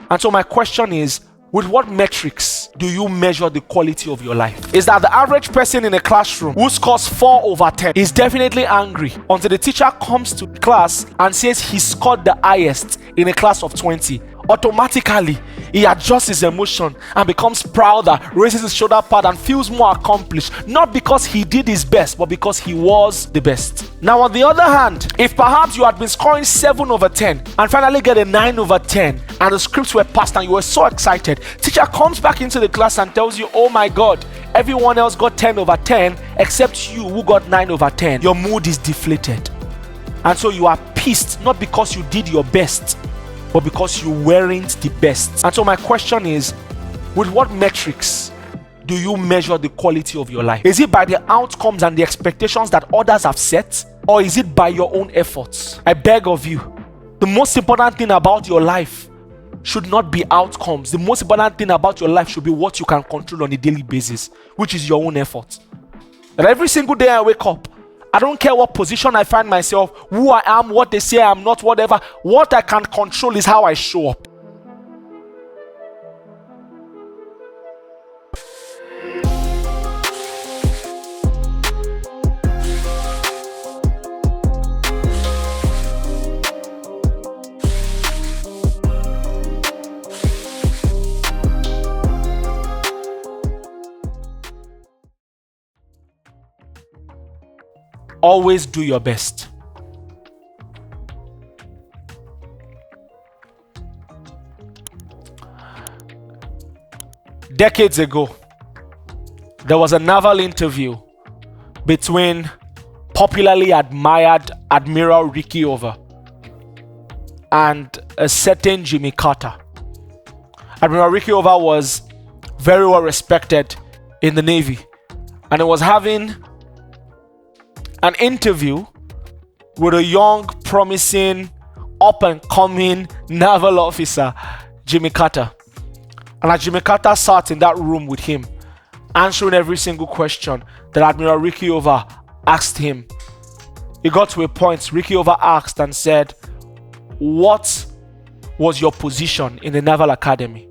And so my question is, with what metrics do you measure the quality of your life? Is that the average person in a classroom who scores 4 over 10 is definitely angry until the teacher comes to class and says he scored the highest in a class of 20. Automatically, he adjusts his emotion and becomes prouder, raises his shoulder pad and feels more accomplished, not because he did his best, but because he was the best. Now, on the other hand, if perhaps you had been scoring 7 over 10 and finally get a 9 over 10 and the scripts were passed and you were so excited, teacher comes back into the class and tells you, oh my God, everyone else got 10 over 10 except you who got 9 over 10. Your mood is deflated. And so you are pissed, not because you did your best, but because you weren't the best. And so my question is, with what metrics do you measure the quality of your life? Is it by the outcomes and the expectations that others have set? Or is it by your own efforts? I beg of you, the most important thing about your life should not be outcomes. The most important thing about your life should be what you can control on a daily basis, which is your own effort. And every single day I wake up, I don't care what position I find myself, who I am, what they say I'm not, whatever. What I can control is how I show up. Always do your best. Decades ago, there was a naval interview between popularly admired Admiral Rickover and a certain Jimmy Carter. Admiral Rickover was very well respected in the Navy, and he was having an interview with a young, promising, up-and-coming naval officer, Jimmy Carter. And as Jimmy Carter sat in that room with him, answering every single question that Admiral Rickover asked him, he got to a point Rickover asked and said, "What was your position in the Naval Academy?"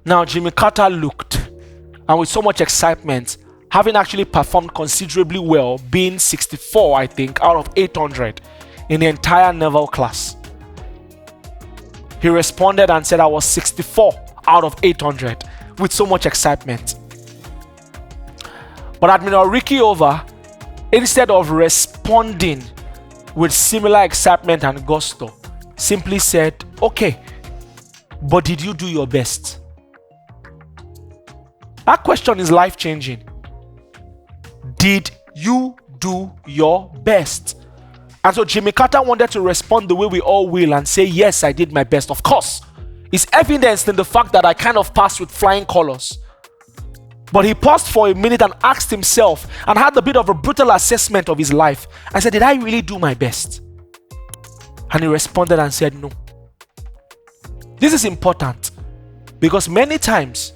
Now, Jimmy Carter looked, and with so much excitement, having actually performed considerably well, being 64, I think, out of 800 in the entire naval class. He responded and said, "I was 64 out of 800, with so much excitement." But Admiral Rickover, instead of responding with similar excitement and gusto, simply said, "Okay, but did you do your best?" That question is life-changing. Did you do your best? And so Jimmy Carter wanted to respond the way we all will and say, "Yes, I did my best." Of course, it's evidenced in the fact that I kind of passed with flying colors. But he paused for a minute and asked himself and had a bit of a brutal assessment of his life. I said, "Did I really do my best?" And he responded and said, "No." This is important because many times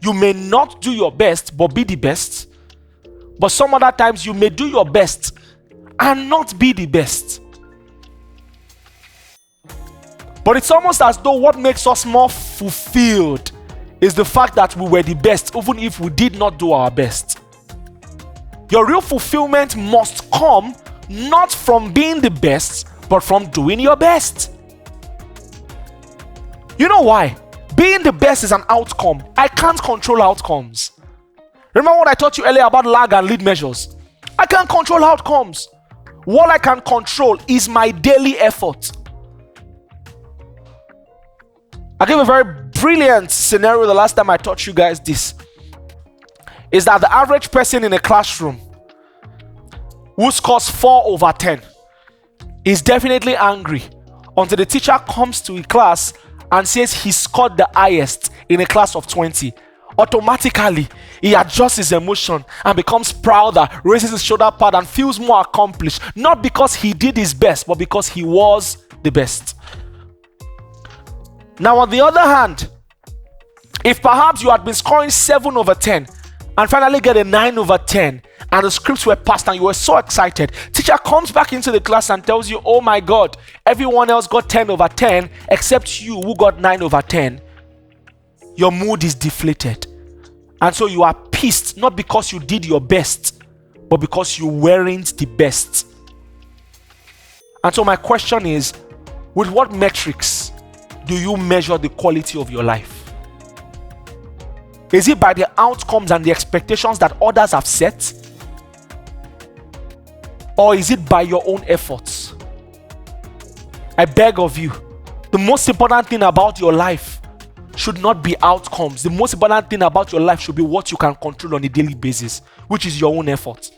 you may not do your best but be the best. But some other times you may do your best and not be the best. But it's almost as though what makes us more fulfilled is the fact that we were the best, even if we did not do our best. Your real fulfillment must come not from being the best, but from doing your best. You know why? Being the best is an outcome. I can't control outcomes. Remember what I taught you earlier about lag and lead measures? I can't control outcomes. What I can control is my daily effort. I gave a very brilliant scenario the last time I taught you guys this. Is that the average person in a classroom who scores 4 over 10 is definitely angry until the teacher comes to a class and says he scored the highest in a class of 20. Automatically, he adjusts his emotion and becomes prouder, raises his shoulder pad and feels more accomplished, not because he did his best, but because he was the best. Now, on the other hand, if perhaps you had been scoring 7 over 10 and finally get a 9 over 10 and the scripts were passed and you were so excited. Teacher comes back into the class and tells you, oh my God, everyone else got 10 over 10 except you who got 9 over 10. Your mood is deflated. And so you are pissed, not because you did your best, but because you weren't the best. And so my question is, with what metrics do you measure the quality of your life? Is it by the outcomes and the expectations that others have set? Or is it by your own efforts? I beg of you, the most important thing about your life should not be outcomes. The most important thing about your life should be what you can control on a daily basis, which is your own effort.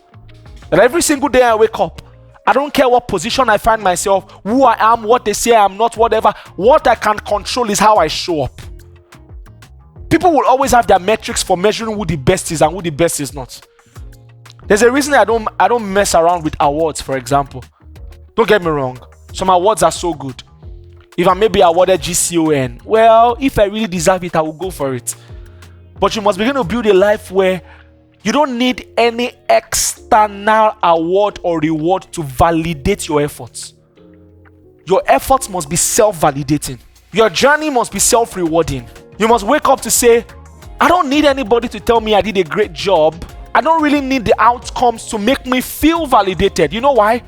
And every single day I wake up, I don't care what position I find myself, who I am, what they say I am not, whatever. What I can control is how I show up. People will always have their metrics for measuring who the best is and who the best is not. There's a reason I don't mess around with awards, for example. Don't get me wrong. Some awards are so good. If I may be awarded GCON, well, if I really deserve it, I will go for it. But you must begin to build a life where you don't need any external award or reward to validate your efforts. Your efforts must be self-validating. Your journey must be self-rewarding. You must wake up to say, I don't need anybody to tell me I did a great job. I don't really need the outcomes to make me feel validated. You know why?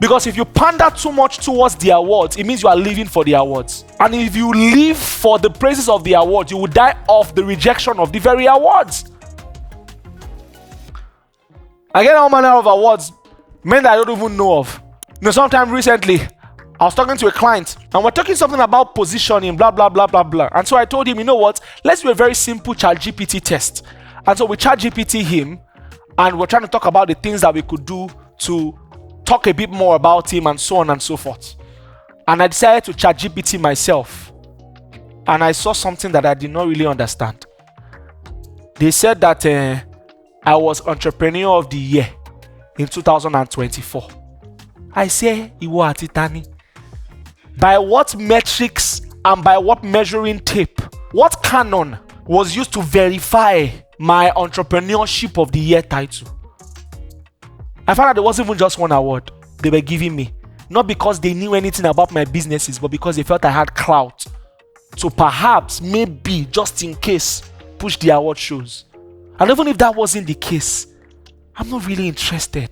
Because if you pander too much towards the awards, it means you are living for the awards. And if you live for the praises of the awards, you will die of the rejection of the very awards. I get all manner of awards, men that I don't even know of. Sometime recently, I was talking to a client and we're talking something about positioning, blah, blah, blah, blah, blah. And so I told him, you know what? Let's do a very simple ChatGPT test. And so we ChatGPT him and we're trying to talk about the things that we could do to talk a bit more about him and so on and so forth. And I decided to ChatGPT myself. And I saw something that I did not really understand. They said that I was Entrepreneur of the Year in 2024. I say, Iwo Atitani. By what metrics and by what measuring tape, what canon was used to verify my Entrepreneurship of the Year title? I found out there wasn't even just one award they were giving me. Not because they knew anything about my businesses, but because they felt I had clout. So perhaps, maybe, just in case, push the award shows. And even if that wasn't the case, I'm not really interested.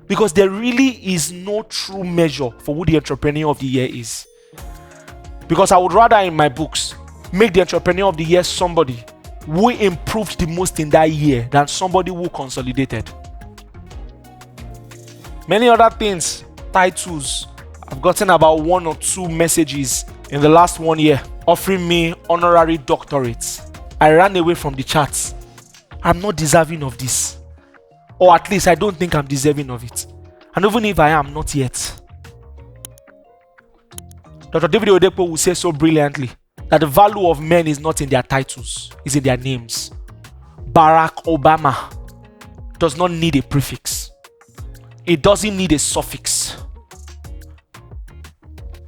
Because there really is no true measure for who the Entrepreneur of the Year is. Because I would rather in my books make the Entrepreneur of the Year somebody who improved the most in that year than somebody who consolidated. Many other things, titles, I've gotten about 1 or 2 messages in the last 1 year offering me honorary doctorates. I ran away from the charts. I'm not deserving of this. Or at least I don't think I'm deserving of it. And even if I am, not yet. Dr. David Oyedepo will say so brilliantly that the value of men is not in their titles, it's in their names. Barack Obama does not need a prefix. It doesn't need a suffix.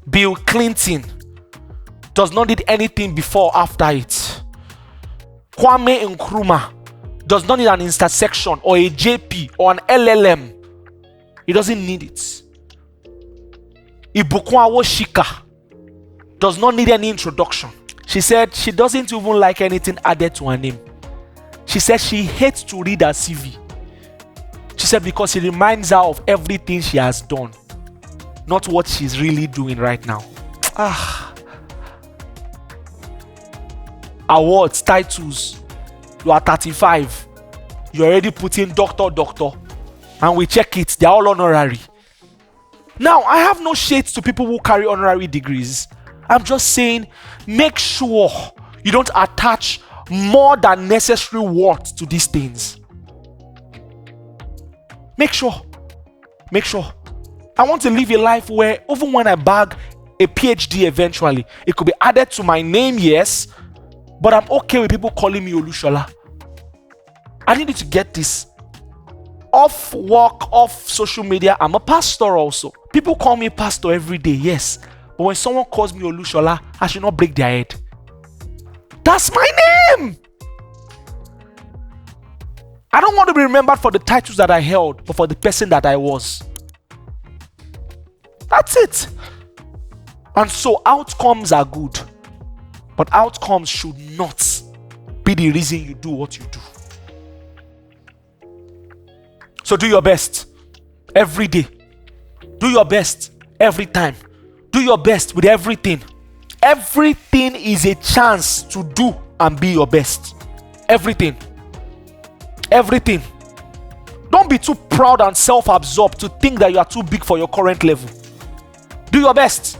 Bill Clinton does not need anything before or after it. Kwame Nkrumah does not need an intersection or a JP or an LLM. He doesn't need it. Ibukwa Shika does not need any introduction. She said she doesn't even like anything added to her name. She said she hates to read her CV. She said because it reminds her of everything she has done, not what she's really doing right now. Awards, titles. You are 35. You're already putting doctor. And we check it. They're all honorary. Now, I have no shades to people who carry honorary degrees. I'm just saying, make sure you don't attach more than necessary worth to these things. Make sure. I want to live a life where even when I bag a PhD eventually, it could be added to my name, yes, but I'm okay with people calling me Olushola. I need you to get this. Off work, off social media, I'm a pastor also. People call me pastor every day, yes. But when someone calls me Olushola, I should not break their head. That's my name! I don't want to be remembered for the titles that I held, but for the person that I was. That's it. And so outcomes are good, but outcomes should not be the reason you do what you do. So do your best every day. Do your best every time. Do your best with everything. Everything is a chance to do and be your best. Everything. Everything. Don't be too proud and self-absorbed to think that you are too big for your current level. Do your best.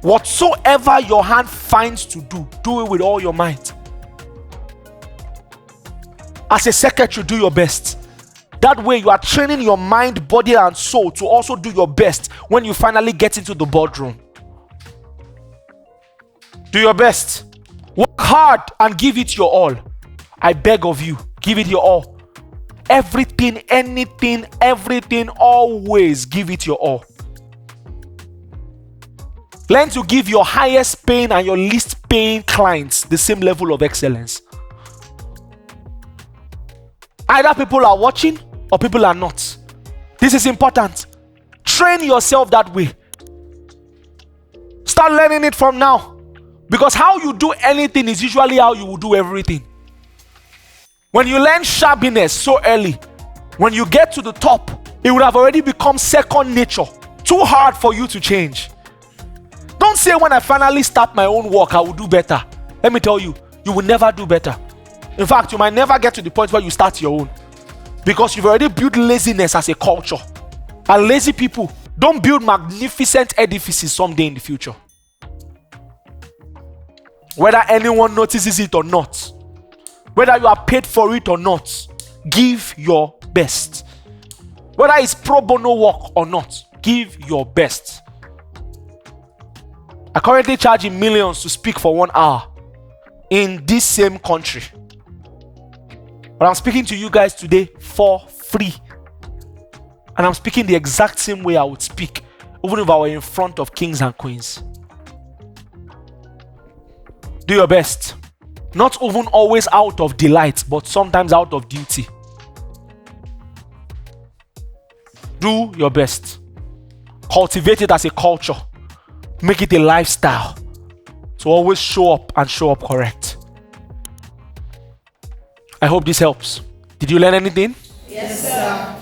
Whatsoever your hand finds to do, do it with all your might. As a secretary, do your best. That way you are training your mind, body, and soul to also do your best when you finally get into the boardroom. Do your best. Work hard and give it your all. I beg of you, give it your all. Everything, anything, everything, always give it your all. Learn to give your highest paying and your least paying clients the same level of excellence. Either people are watching or people are not. This is important. Train yourself that way. Start learning it from now. Because how you do anything is usually how you will do everything. When you learn shabbiness so early, when you get to the top, it would have already become second nature. Too hard for you to change. Don't say when I finally start my own work, I will do better. Let me tell you, you will never do better. In fact, you might never get to the point where you start your own. Because you've already built laziness as a culture. And lazy people don't build magnificent edifices someday in the future. Whether anyone notices it or not, whether you are paid for it or not, give your best. Whether it's pro bono work or not, give your best. I currently charge in millions to speak for 1 hour in this same country. But I'm speaking to you guys today for free. And I'm speaking the exact same way I would speak, even if I were in front of kings and queens. Do your best. Not even always out of delight, but sometimes out of duty. Do your best. Cultivate it as a culture. Make it a lifestyle. So always show up and show up correct. I hope this helps. Did you learn anything? Yes, sir.